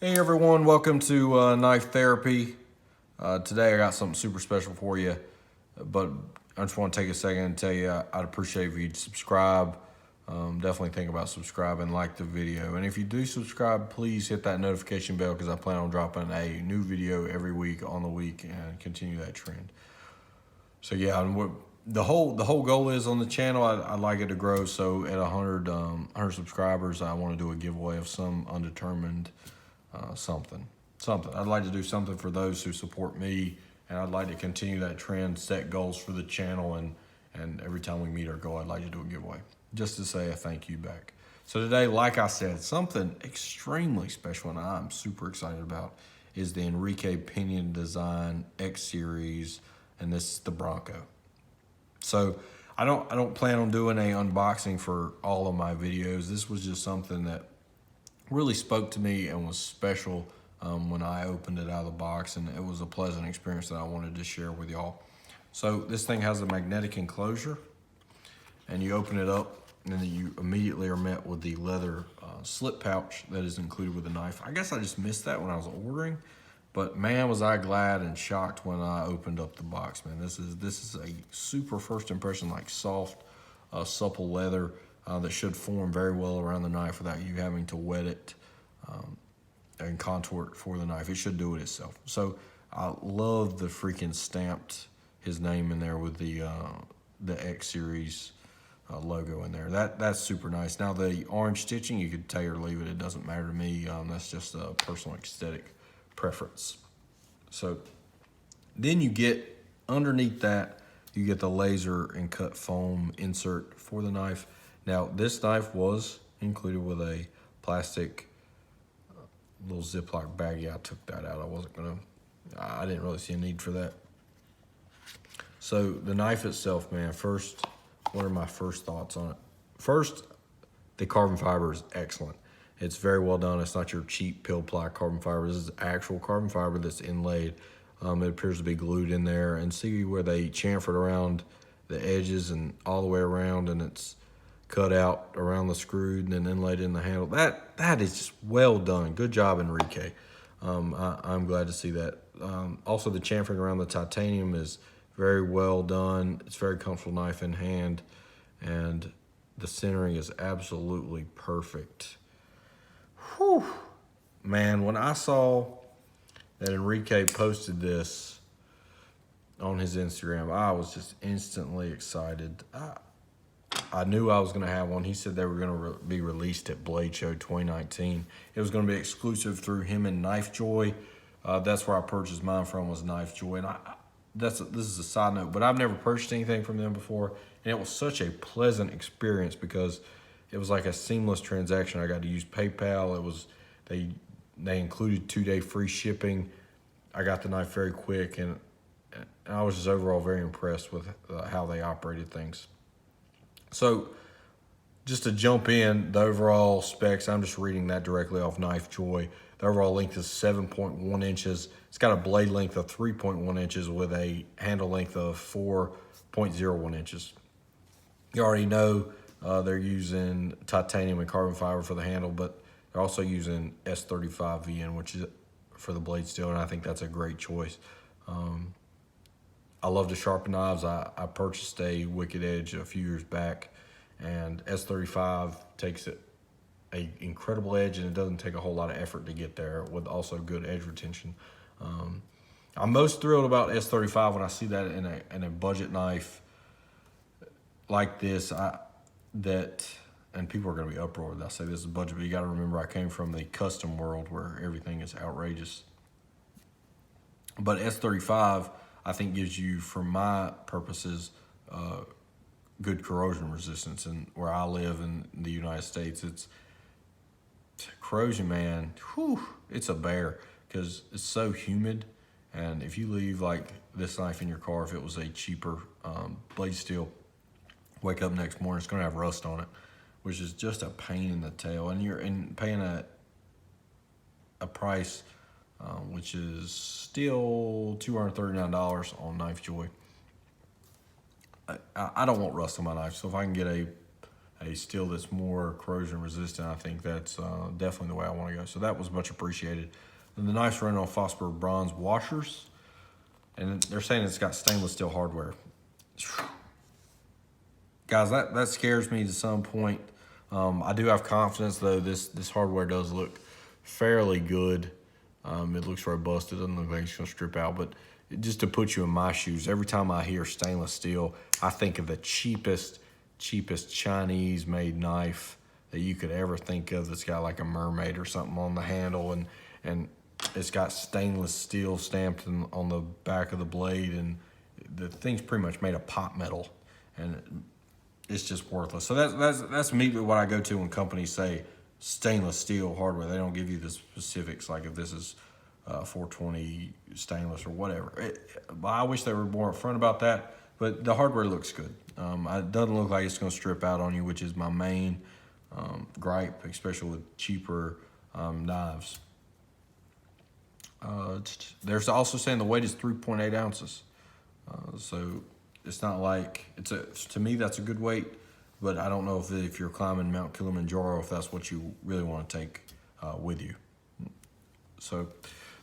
Hey everyone, welcome to Knife Therapy. Today I got something super special for you, but I just want to take a second and tell you I'd appreciate if you'd subscribe. Definitely think about subscribing, like the video. And if you do subscribe, please hit that notification bell because I plan on dropping a new video every week on the week and continue that trend. So yeah, and what the whole goal is on the channel, I'd like it to grow. So at 100 subscribers, I want to do a giveaway of some undetermined something. I'd like to do something for those who support me, and I'd like to continue that trend, set goals for the channel, and every time we meet our goal, I'd like to do a giveaway just to say a thank you back. So today, like I said, something extremely special and I'm super excited about is the Enrique Pena design X series, and this is the Bronco. So I don't plan on doing a unboxing for all of my videos. This was just something that really spoke to me and was special when I opened it out of the box, and it was a pleasant experience that I wanted to share with y'all. So this thing has a magnetic enclosure, and you open it up, and then you immediately are met with the leather slip pouch that is included with the knife. I guess I just missed that when I was ordering, but man, was I glad and shocked when I opened up the box. Man, this is a super first impression, like soft, supple leather. That should form very well around the knife without you having to wet it and contort for the knife. It should do it itself. So I love the freaking stamped his name in there with the X series logo in there. That's super nice. Now the orange stitching, you could take or leave it. It doesn't matter to me. That's just a personal aesthetic preference. So then you get underneath that, you get the laser and cut foam insert for the knife. Now, this knife was included with a plastic little Ziploc baggie. I took that out. I didn't really see a need for that. So the knife itself, man, first, what are my first thoughts on it? First, the carbon fiber is excellent. It's very well done. It's not your cheap pill ply carbon fiber. This is actual carbon fiber that's inlaid. It appears to be glued in there, and see where they chamfered around the edges and all the way around, and it's cut out around the screw and then inlaid in the handle. That is just well done. Good job, Enrique. I'm glad to see that. Also, the chamfering around the titanium is very well done. It's a very comfortable knife in hand, and the centering is absolutely perfect. Whew. Man, when I saw that Enrique posted this on his Instagram, I was just instantly excited. I knew I was going to have one. He said they were going to be released at Blade Show 2019. It was going to be exclusive through him and Knife Joy. That's where I purchased mine from, was Knife Joy. And this is a side note, but I've never purchased anything from them before. And it was such a pleasant experience because it was like a seamless transaction. I got to use PayPal. They included 2-day free shipping. I got the knife very quick, and I was just overall very impressed with how they operated things. So just to jump in, the overall specs, I'm just reading that directly off Knife Joy. The overall length is 7.1 inches. It's got a blade length of 3.1 inches with a handle length of 4.01 inches. You already know they're using titanium and carbon fiber for the handle, but they're also using S35 VN, which is for the blade steel, and I think that's a great choice. I love to sharpen knives. I purchased a Wicked Edge a few years back, and S35 takes an incredible edge, and it doesn't take a whole lot of effort to get there with also good edge retention. I'm most thrilled about S35 when I see that in a budget knife like this. And people are going to be uproar that I say this is budget, but you got to remember I came from the custom world where everything is outrageous. But S35, I think, gives you, for my purposes, good corrosion resistance. And where I live in the United States, it's corrosion, man, whew, it's a bear because it's so humid. And if you leave like this knife in your car, if it was a cheaper blade steel, wake up next morning, it's going to have rust on it, which is just a pain in the tail. And you're paying a price which is still $239 on Knife Joy. I don't want rust on my knife, so if I can get a steel that's more corrosion resistant, I think that's definitely the way I want to go. So that was much appreciated. And the knife's running on phosphor bronze washers, and they're saying it's got stainless steel hardware. Guys, that scares me to some point. I do have confidence, though. This hardware does look fairly good. It looks robust. It doesn't look like it's going to strip out. But just to put you in my shoes, every time I hear stainless steel, I think of the cheapest Chinese-made knife that you could ever think of that's got like a mermaid or something on the handle. And it's got stainless steel stamped on the back of the blade. And the thing's pretty much made of pot metal. And it's just worthless. So that's immediately what I go to when companies say stainless steel hardware. They don't give you the specifics, like if this is 420 stainless or whatever. I wish they were more upfront about that, but the hardware looks good. It doesn't look like it's going to strip out on you, which is my main gripe, especially with cheaper knives. There's also saying the weight is 3.8 ounces. So it's not like to me that's a good weight, but I don't know if you're climbing Mount Kilimanjaro, if that's what you really want to take with you. So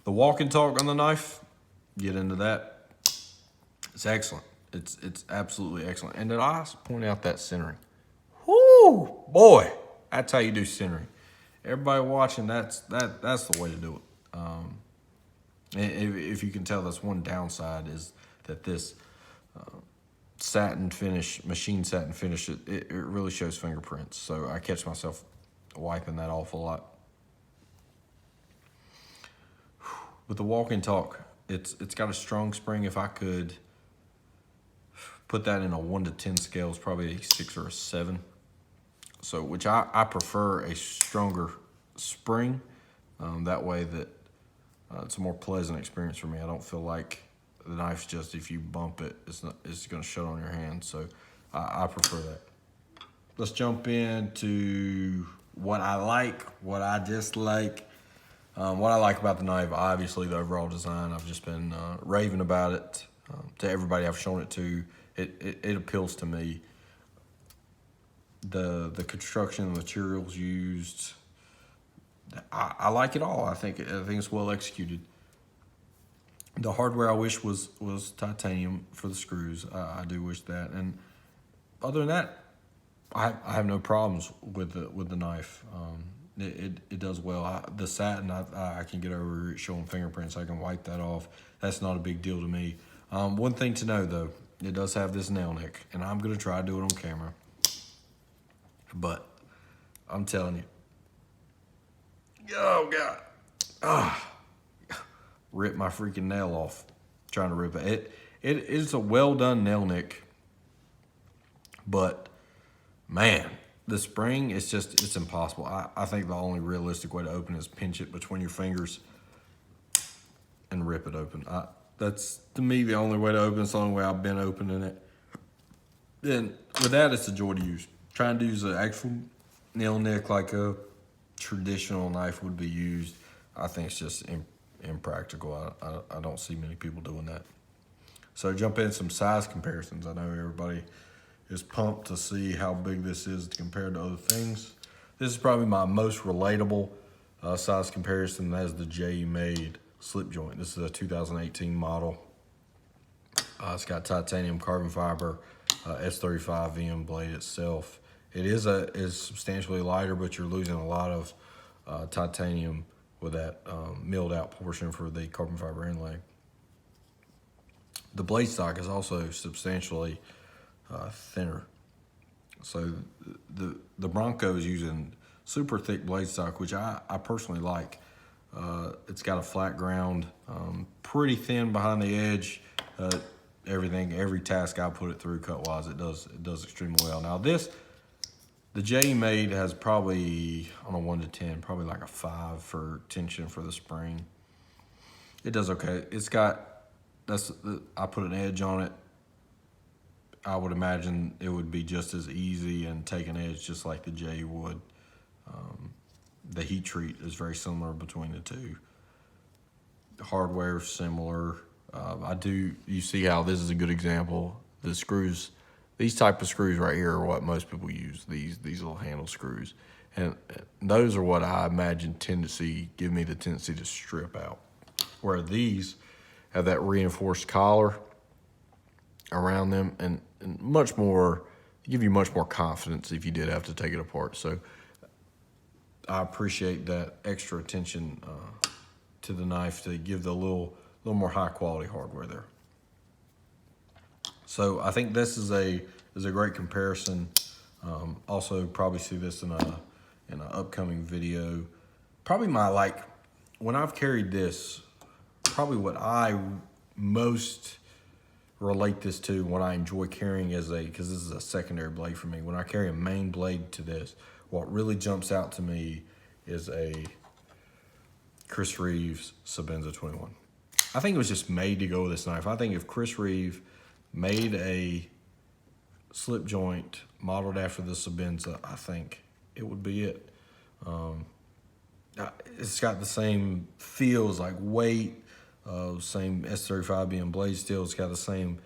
the walk and talk on the knife, get into that. It's excellent. It's absolutely excellent. And did I point out that centering? Whoo, boy, that's how you do centering. Everybody watching, that's the way to do it. If you can tell, that's one downside is that this satin finish, machine satin finish, it really shows fingerprints. So I catch myself wiping that off a lot. With the walk and talk, it's got a strong spring. If I could put that in a 1 to 10 scale, it's probably a 6 or a 7. So, which I prefer a stronger spring. That way that it's a more pleasant experience for me. I don't feel like the knife's just, if you bump it, it's going to shut on your hand. So I prefer that. Let's jump into what I like, what I dislike. What I like about the knife, obviously the overall design. I've just been raving about it to everybody I've shown it to. It appeals to me. The construction, the materials used, I like it all. I think it's well executed. The hardware I wish was titanium for the screws. I do wish that. And other than that, I have no problems with the knife. It does well. The satin, I can get over it showing fingerprints. I can wipe that off. That's not a big deal to me. One thing to know, though, it does have this nail nick, and I'm going to try to do it on camera. But I'm telling you, oh, God. Rip my freaking nail off trying to rip it. It is a well-done nail nick, but, man, the spring, it's impossible. I think the only realistic way to open it is pinch it between your fingers and rip it open. That's, to me, the only way to open it. It's the only way I've been opening it. Then, with that, it's a joy to use. Trying to use an actual nail nick like a traditional knife would be used, I think it's just impractical. I don't see many people doing that. So jump in some size comparisons. I know everybody is pumped to see how big this is compared to other things. This is probably my most relatable size comparison. That is the J-Made slip joint. This is a 2018 model. It's got titanium carbon fiber S35 VM blade itself. It is substantially lighter, but you're losing a lot of titanium with that milled out portion for the carbon fiber inlay. The blade stock is also substantially thinner. So the Bronco is using super thick blade stock, which I personally like. It's got a flat ground, pretty thin behind the edge. Every task I put it through cut-wise, it does extremely well. Now the J-Made has probably, on a 1 to 10, probably like a 5 for tension for the spring. It does okay. It's got, I put an edge on it. I would imagine it would be just as easy and take an edge just like the J would. The heat treat is very similar between the two. The hardware is similar. You see how this is a good example. The screws These type of screws right here are what most people use, these little handle screws. And those are what I imagine give me the tendency to strip out. Where these have that reinforced collar around them and much more, give you much more confidence if you did have to take it apart. So I appreciate that extra attention to the knife to give the little more high quality hardware there. So I think this is a great comparison. Also probably see this in an upcoming video. Probably when I've carried this, probably what I most relate this to, what I enjoy carrying because this is a secondary blade for me. When I carry a main blade to this, what really jumps out to me is a Chris Reeves Sebenza 21. I think it was just made to go with this knife. I think if Chris Reeve made a slip joint modeled after the Sebenza, I think it would be it. It's got the same feels, like weight, same S35 blade steel. It's got the same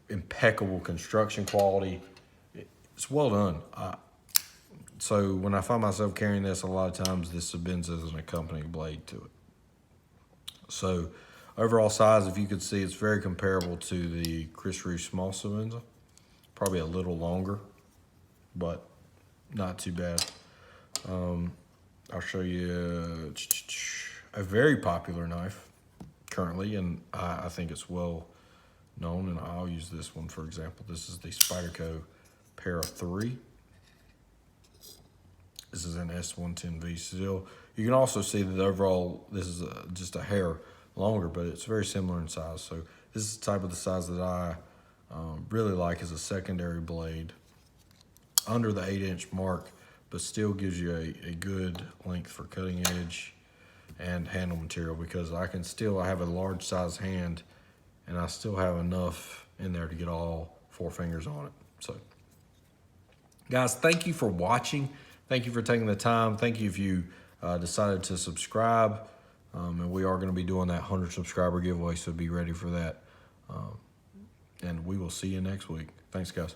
impeccable construction quality. It's well done. So when I find myself carrying this, a lot of times this Sebenza is an accompanying blade to it. So overall size, if you could see, it's very comparable to the Chris Reeve small Sebenza. Probably a little longer, but not too bad. I'll show you a very popular knife currently, and I think it's well known, and I'll use this one for example. This is the Spyderco Para 3. This is an S110V steel. You can also see that overall this is just a hair longer, but it's very similar in size. So this is the type of the size that I really like as a secondary blade, under the 8-inch mark, but still gives you a good length for cutting edge and handle material, because I have a large size hand and I still have enough in there to get all 4 fingers on it. So guys, thank you for watching. Thank you for taking the time. Thank you if you decided to subscribe. And we are going to be doing that 100 subscriber giveaway, so be ready for that. And we will see you next week. Thanks, guys.